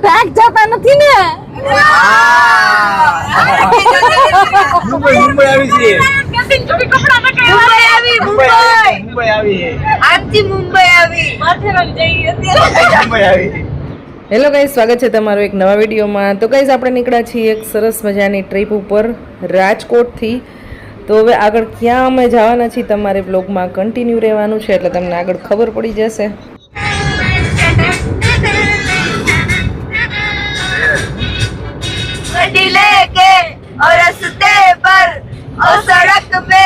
Track જતા નથી ને? મુંબઈ આવી છે. મુંબઈ આવી. આજથી મુંબઈ આવી. માથેરાન જઈએ અત્યારે. મુંબઈ આવી. હેલો ગાઈસ, સ્વાગત છે તમારું એક નવા વિડીયોમાં. તો ગાઈસ, આપણે નીકળ્યા છીએ એક સરસ મજાની ટ્રીપ ઉપર રાજકોટથી. તો હવે આગળ ક્યાં અમે જવાના છીએ તમારે બ્લોગમાં કન્ટિન્યુ રહેવાનું છે, એટલે તમને આગળ ખબર પડી જશે. गड्डी लेके और रस्ते पर और सड़क पे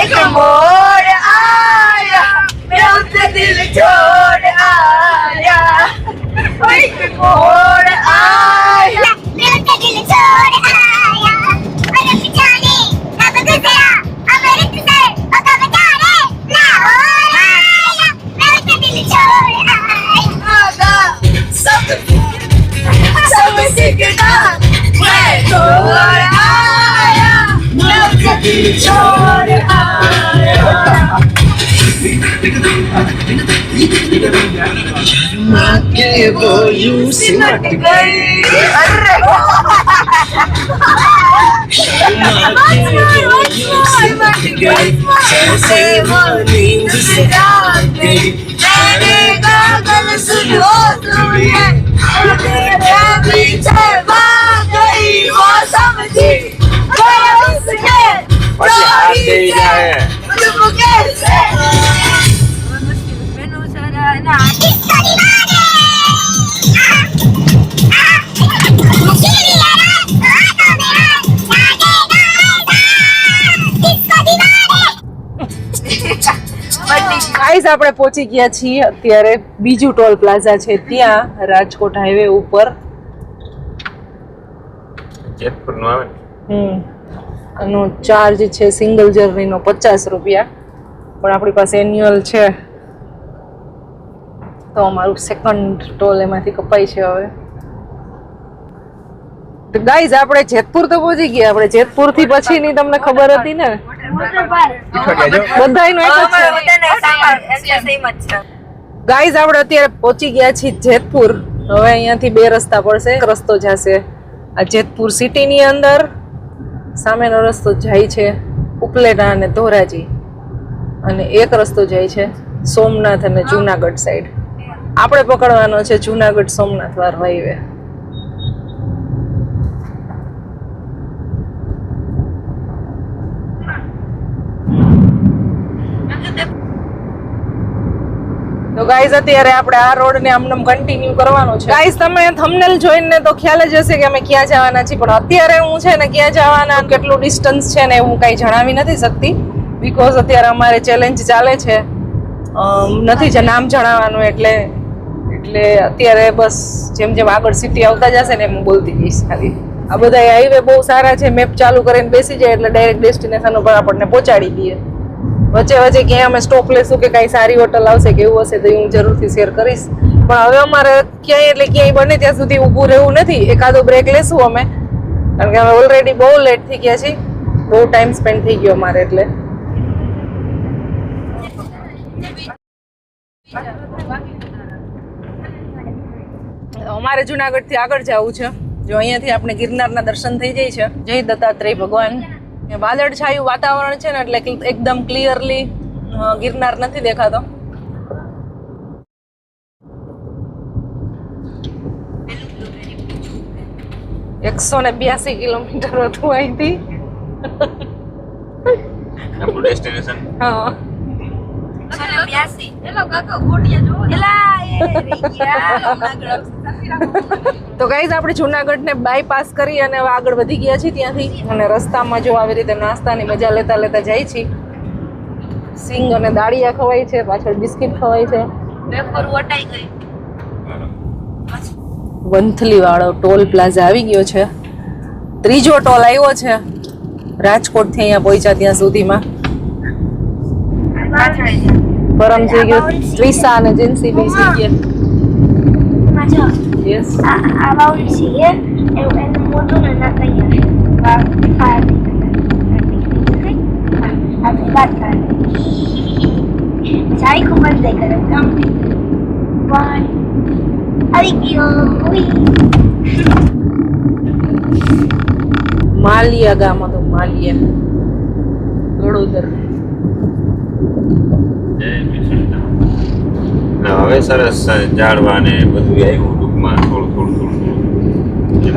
एक मोड़ आया, मेरा उससे दिल छोड़ आया, एक मोड़ आया, मेरा उससे दिल छोड़ आया, मेरे जाने अब गुजरा अब रिश्ते से अब जाने ना हो आया, मेरा उससे दिल छोड़ आया, सब सीखना मैं छोड़ आया, मैं उससे दिल छोड़ आया, शर्मा के वो यूं सिमट गई, अरे शर्मा के वो यूं सिमट गई, जैसे वो नींद से जाग गई, मैंने गागल सुनो तुम्हें, मेरे पीछे भाग गई, वो समझी मैं उसके चोरी से तुम कैसे मैंने सारा ना किसका दीवाने ગાઈસ, આપણે પહોંચી ગયા છીએ અત્યારે બીજું ટોલ પ્લાઝા છે ત્યાં, રાજકોટ હાઈવે ઉપર. જેતપુર નું આવે ને. આનો ચાર્જ છે સિંગલ જર્નીનો 50 રૂપિયા, પણ આપણી પાસે એન્યુઅલ છે તો અમારું સેકન્ડ ટોલ એમાંથી કપાય છે હવે. તો ગાઈઝ, આપણે જેતપુર તો પહોંચી ગયા. આપણે જેતપુર થી પછીની તમને ખબર હતી ને, બધાયનું એક જ છે. ગાઈઝ, આપણે અત્યારે પહોંચી ગયા છીએ જેતપુર. હવે અહીંયાથી બે રસ્તા પડશે. એક રસ્તો જશે આ જેતપુર સિટીની અંદર, સામેનો રસ્તો જાય છે ઉપલેટા અને ધોરાજી, અને એક રસ્તો જાય છે સોમનાથ અને જુનાગઢ સાઈડ. આપણે પકડવાનો છે જુનાગઢ સોમનાથ વાળો હાઈવે. તો ગાઈઝ, અત્યારે આપણે આ રોડ ને આમનામ કન્ટિન્યુ કરવાનો છે. ગાઈઝ, તમે થંબનેલ જોઈને તો ખ્યાલ જ હશે કે અમે ક્યાં જવાના છીએ, પણ અત્યારે હું છે ને ક્યાં જવાના, કેટલું ડિસ્ટન્સ છે ને હું કઈ જણાવી નથી શકતી, બીકોઝ અત્યારે અમારે ચેલેન્જ ચાલે છે. નથી જે નામ જણાવવાનું, એટલે અત્યારે બસ જેમ જેમ આગળ સિટી આવતા જશે ને એમ હું બોલતી જઈશ ખાલી. આ બધા હાઈવે બહુ સારા છે, મેપ ચાલુ કરીને બેસી જાય એટલે ડાયરેક્ટ ડેસ્ટિનેશન ઉપર આપણને પહોંચાડી દઈએ. વચ્ચે વચ્ચે ક્યાંય અમે સ્ટોપ લેશું કે કાંઈ સારી હોટલ આવશે કે એવું હશે તો હું જરૂરથી શેર કરીશ. પણ હવે અમારે ક્યાંય એટલે ક્યાંય બને ત્યાં સુધી ઊભું રહેવું નથી, એકાદો બ્રેક લેશું અમે, કારણ કે અમે ઓલરેડી બહુ લેટ થઈ ગયા છીએ, બહુ ટાઈમ સ્પેન્ડ થઈ ગયો અમારે. એટલે અમારે જુનાગઢ થી આગળ જવું છે. જો અહીંયાથી આપણે ગિરનારના દર્શન થઈ જાય છે. જય દત્તાત્રેય ભગવાન. વાદળછાયું વાતાવરણ છે ને એટલે એકદમ ક્લિયરલી ગિરનાર નથી દેખાતો. $182 કિલોમીટર હતું અહીંથી. ડેસ્ટિનેશન. હા, તો ગાઈઝ, આપણે જુનાગઢ ને બાયપાસ કરી અને આગળ વધી ગયા છીએ ત્યાંથી. અને રસ્તામાં જો આવી રીતે નાસ્તાની મજા લેતા લેતા જાય છે. સિંગ અને દાળિયા ખવાય છે, પાછળ બિસ્કિટ ખવાય છે. વંથલી વાળો ટોલ પ્લાઝા આવી ગયો છે. ત્રીજો ટોલ આવ્યો છે રાજકોટ થી અહીંયા પહોંચ્યા ત્યાં સુધીમાં. પરમ થઈ ગયો, ત્રિષા અને જેન્સી બેસી ગયા. Yes. Around here, and motor na आपकी बात कर चाय को बंद कर 1 આવી ગયો. ઉઈ. માલિયા ગામ હતું, માલિયા ગળોદર. હવે સરસ ઝાડવા ને બધું આવ્યું ટૂંકમાં થોડું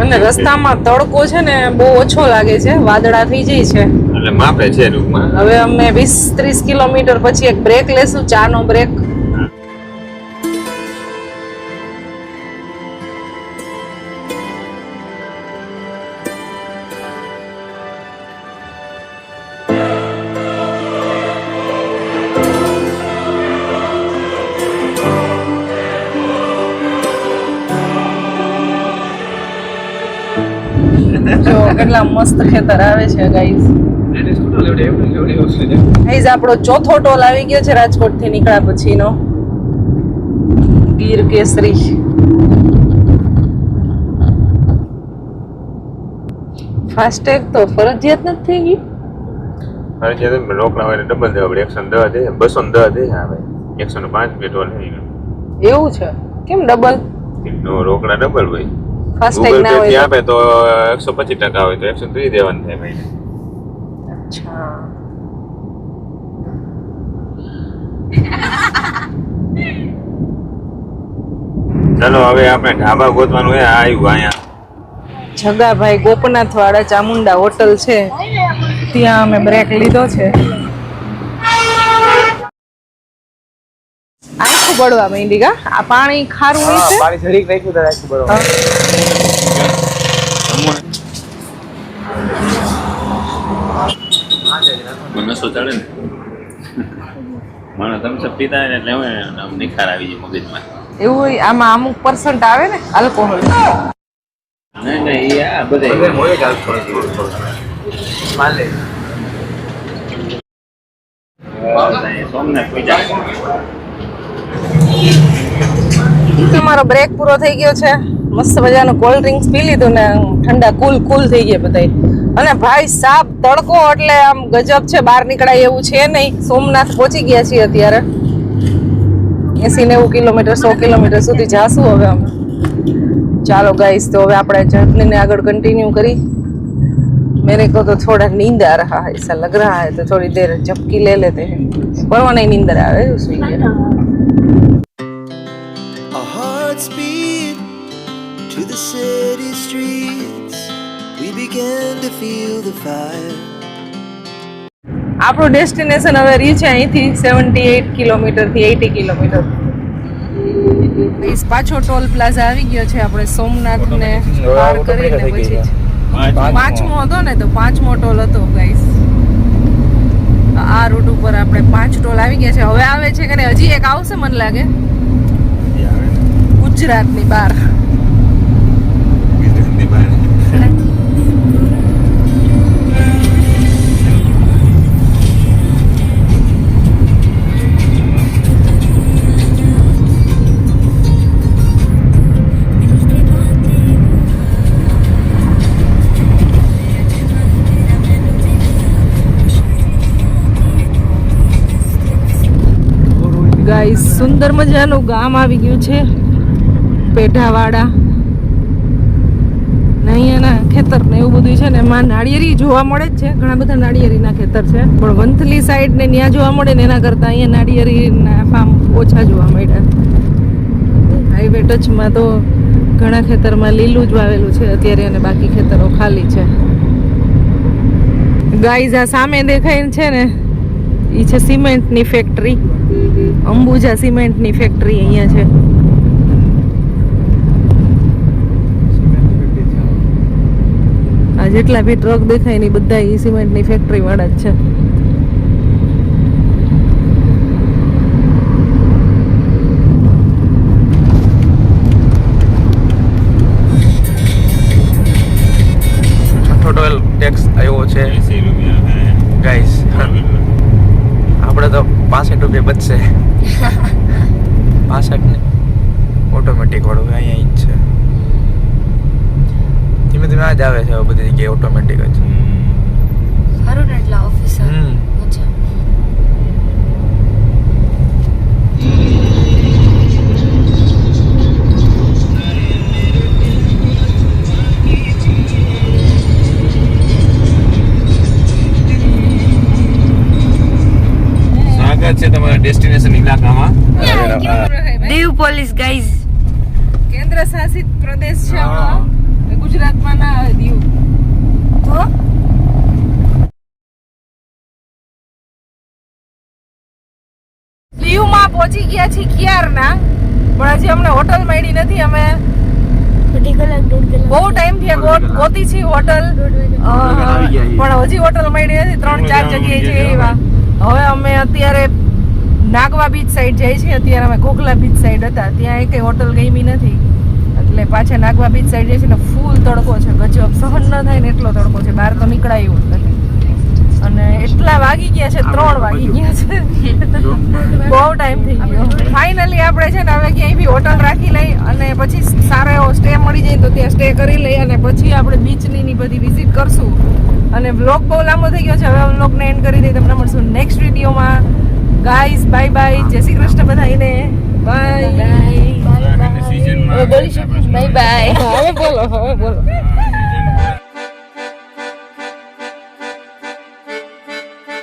અને રસ્તામાં તડકો છે ને બહુ ઓછો લાગે છે, વાદળા થઈ જાય છે. એટલે માપે છે ટૂંકમાં. હવે અમે 20-30 કિલોમીટર પછી એક બ્રેક લેશું, ચાનો બ્રેક. જો કેટલા મસ્ત ખેતર આવે છે ગાઈઝ. ગાઈઝ આપણો ચોથો ટોલ આવી ગયો છે રાજકોટ થી નીકળ્યા પછીનો, ગીર કેસરી. ફાસ્ટેગ તો ફરજિયાત નથી થઈ ગયું. ફરજિયાત રોકડા હોય ડબલ દેવા પડે. 110 દે, 210 દે, આવે 105 પેટ્રોલ થઈ ગયું. એવું છે? કેમ ડબલ? નો રોકડા ડબલ હોય. ફાસ્ટેગ ગૂગલ ના પે થી હોય આપે તો 125% હોય તો 130 દેવાનું થાય ભાઈ. અચ્છા. ચાલો હવે આપણે ઢાબા ગોતવાનું છે. આવ્યું અહીંયા જગાભાઈ ગોપનાથ વાળા ચામુંડા હોટલ છે, ત્યાં અમે બ્રેક લીધો છે. આખું બળવા માંડી કા આ પાણી ખારું હોય છે. પાણી જરીક રાખ્યું તો રાખ્યું બરોબર. નસો ચડે ને મને તમે પીતા હોય ને એટલે હવે નિખાર આવી જાય મગજમાં. એવું હોય આમાં અમુક % આવે ને આલ્કોહોલ. નહીં નહીં આ બધા હોય જ માલે સોમનાથ કોઈ જાય. તમારો બ્રેક પૂરો થઈ ગયો છે, મસ્ત મજાનું કોલ્ડ ડ્રિંક્સ પી લીધું ને ઠંડા કુલ થઈ ગયા બધાય. અને ભાઈ સાબ તડકો એટલે આમ ગજબ છે, બહાર નીકળાય એવું છે નહીં. સોમનાથ પહોંચી ગયા છીએ અત્યારે. 80-90 કિલોમીટર 100 કિલોમીટર સુધી જાશું હવે અમે. ચાલો ગાઈસ, તો હવે આપણે જર્નીને આગળ કન્ટિન્યू કરી. मेरे को तो थोड़ा नींद आ रहा है, ऐसा लग रहा है, तो थोड़ी देर झपकी ले लेते हैं. परवाने नींद आ रहा है उसमें. Our hearts beat to the city streets. We began to feel the fire. આપણું ડેસ્ટિનેશન હવે રીચ છે અહીંથી 78 કિલોમીટર થી 80 કિલોમીટર. પાછો ટોલ પ્લાઝા આવી ગયો છે. આપણે સોમનાથ ને પાર કરીને પછી પાંચમો હતો ને, તો પાંચમો ટોલ હતો ગાઈસ. આ રૂટ ઉપર આપણે 5 ટોલ આવી ગયા છે. હવે આવે છે કે હજી એક આવશે મને લાગે ગુજરાતની બહાર. ગાઈસ સુંદર મજાનું ગામ આવી ગયું છે, પેઢાવાડા. ને અહીંયાના ખેતર ને એવું બધું છે ને, એમાં નાળિયેરી જોવા મળે જ છે. ઘણા બધા નાળિયેરીના ખેતર છે, પણ વંથલી સાઈડ ને ત્યાં જોવા મળે ને એના કરતાં અહીંયા નાળિયેરીના ફાર્મ ઓછા જોવા મળ્યા. હાઈવે ટચમાં તો ઘણા ખેતરમાં લીલું જ વાવેલું છે અત્યારે, અને બાકી ખેતરો ખાલી છે. ગાઈઝ આ સામે દેખાય છે ને, એ છે સિમેન્ટની ફેક્ટરી. અંબુજા સિમેન્ટની ફેક્ટરી અહીંયા છે. આ જેટલા બી ટ્રક દેખાય ને બધા એ સિમેન્ટની ફેક્ટરી વાળા જ છે. ટોટલ ટેક્સ આવ્યો છે 80 રૂપિયા ગાઈસ. આપણે તો 65 રૂપિયા બચશે. 65 ને ઓટોમેટિક વાળું અહીંયા જ છે. ધીમે ધીમે આ જ આવે છે બધી જગ્યાએ ઓટોમેટિક જ. સારું ને એટલા ઓફિસર મજા. Diu police guys. કેન્દ્ર શાસિત પ્રદેશ છે આપણો. ગુજરાતમાં ના આવે દીવ. તો દીવમાં પહોંચી ગયા છીએ ક્યારના, પણ હજી અમને હોટલ મળી નથી. અમે અઢી કલાક 1.5 કલાક બહુ ટાઈમ થી ગોતી છે હોટલ, પણ હજી હોટલ મળી નથી. 3-4 જગ્યાએ છે એવા. હવે અમે અત્યારે નાગવા બીચ સાઈડ જઈએ છીએ. અત્યારે અમે ઘોઘલા બીચ સાઈડ હતા, ત્યાં એકેય હોટલ ગમી નથી, એટલે પાછા નાગવા બીચ સાઈડ જઈએ છીએ. ને ફૂલ તડકો છે, ગજબ સહન ન થાય ને એટલો તડકો છે. બહાર તો નીકળાયું જ નથી. અને એટલા વાગી ગયા છે, 3 વાગી ગયા છે. બહુ ટાઈમ થઈ ગયો. ફાઇનલી આપણે છે ને હવે ક્યાંય બી હોટલ રાખી લઈ અને પછી સારો એવો સ્ટે મળી જાય તો ત્યાં સ્ટે કરી લઈ અને પછી આપણે બીચની બધી વિઝિટ કરશું. અને વ્લોગ બહુ લાંબો થઈ ગયો છે, હવે વ્લોગને એન્ડ કરી દઈએ. તમને મળશું નેક્સ્ટ વિડીયોમાં. ગાઈઝ બાય બાય, જય શ્રી કૃષ્ણ બધાને. બાય સીઝનમાં બાય બાય. હવે બોલો.